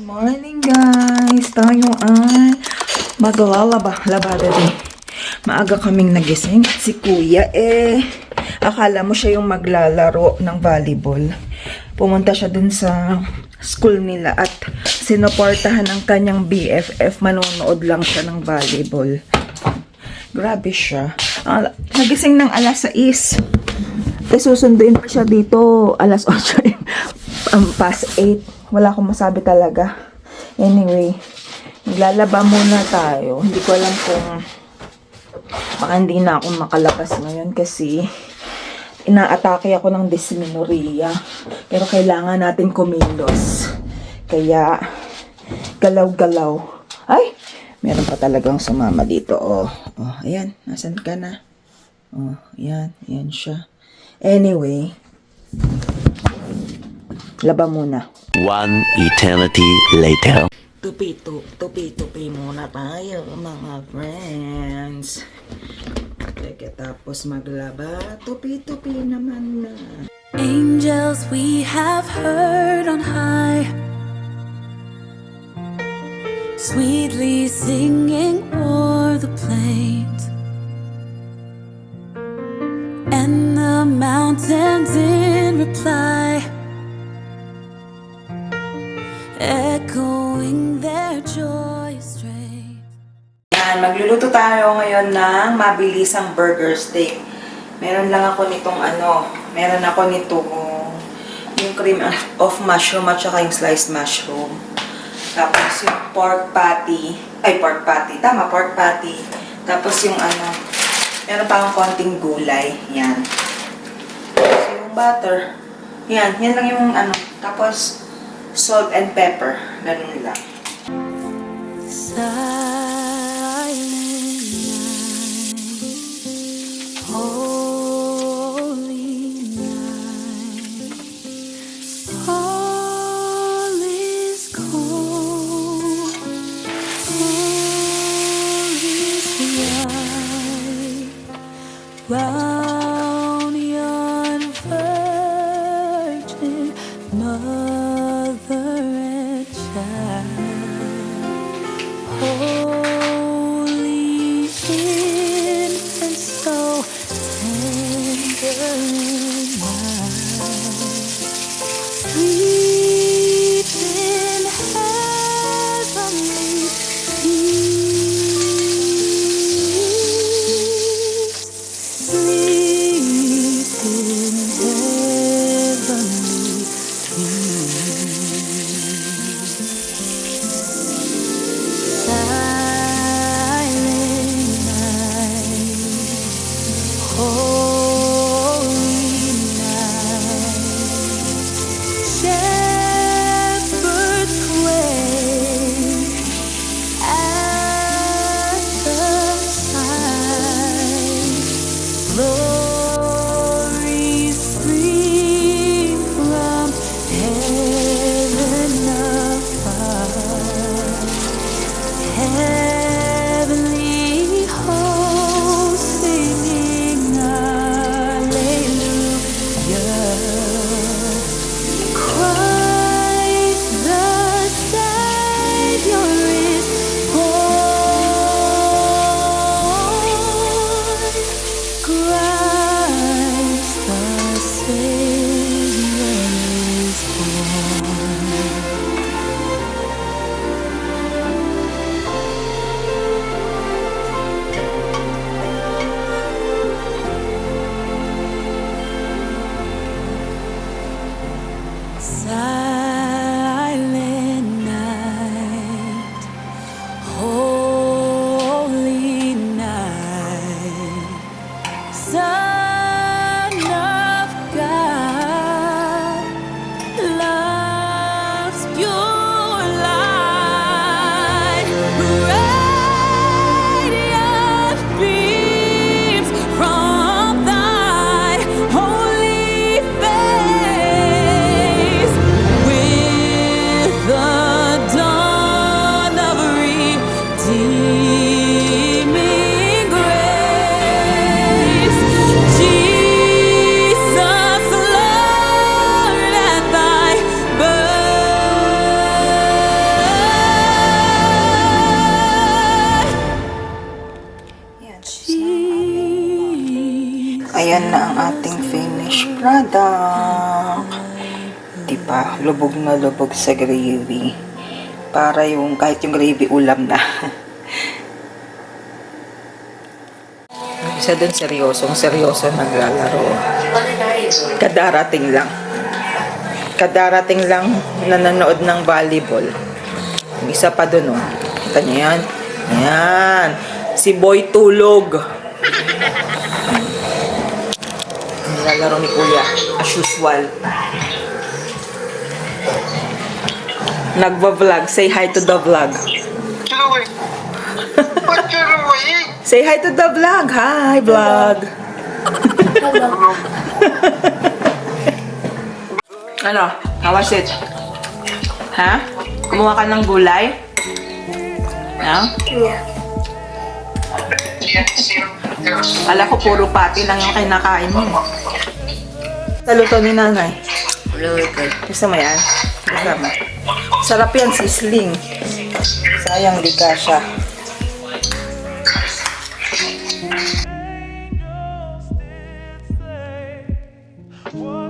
Morning guys! Tayo ay maglalaba-labada din. Maaga kaming nagising at si kuya akala mo siya yung maglalaro ng volleyball. Pumunta siya dun sa school nila at sinuportahan ng kanyang BFF. Manonood lang siya ng volleyball. Grabe siya. Nagising ng alas 6. Susunduin pa siya dito alas 8. Past 8. Wala akong masabi talaga. Anyway, maglalaba muna tayo. Hindi ko alam kung baka hindi na ako makalabas ngayon kasi inaatake ako ng dysmenorrhea. Pero kailangan natin kumilos. Kaya, galaw-galaw. Ay! Meron pa talagang sumama dito. Oh, ayan. Nasaan ka na? Oh, ayan. Ayan siya. Anyway, laba muna. One eternity later. Tupi muna tayo, mga friends. Tapos maglaba, tupi naman na. Angels we have heard on high, sweetly singing o'er the plains, and the mountains in reply, echoing their joy strains. Yan, magluluto tayo ngayon ng mabilisang burger steak. Meron lang ako nitong meron ako nitong yung cream of mushroom at saka yung sliced mushroom. Tapos yung pork patty. Tapos yung meron pa akong konting gulay. Yan. Tapos yung butter. Yan lang yung Tapos salt and pepper. Ganun lang. Silent night, holy night, all is cold, all is white, round yon virgin mother and child, holy infant, so tender and mild, sleep in heavenly peace, sleep in heavenly silent night, holy night, shepherds quake at the sight, glory stream from heaven afar, heavenly hosts singing hallelujah. Christ the Savior is born. Christ the Savior is born. Silent night, holy night, Son of God, love's pure light, radiant beams from thy holy face. finished product. Diba? Lubog na lubog sa gravy. Para yung, kahit yung gravy ulam na. Isa dun seryoso naglalaro. Kadarating lang nanonood ng volleyball. Yung isa pa dun, oh. Kita niyo yan? Yan. Si Boy tulog. Nilalaro ni Kuya. As usual. Nagva-vlog. Say hi to the vlog. Say hi to the vlog. Hi, vlog. Ano? How was it? Ha? Kumuha ka ng gulay? Ha? Ala ko puro pati lang yung kinakain mo. Sa luto ni nanay. Gusto mo yan? Gusto mo? Sarap yan, sisling. Sayang di ka siya. What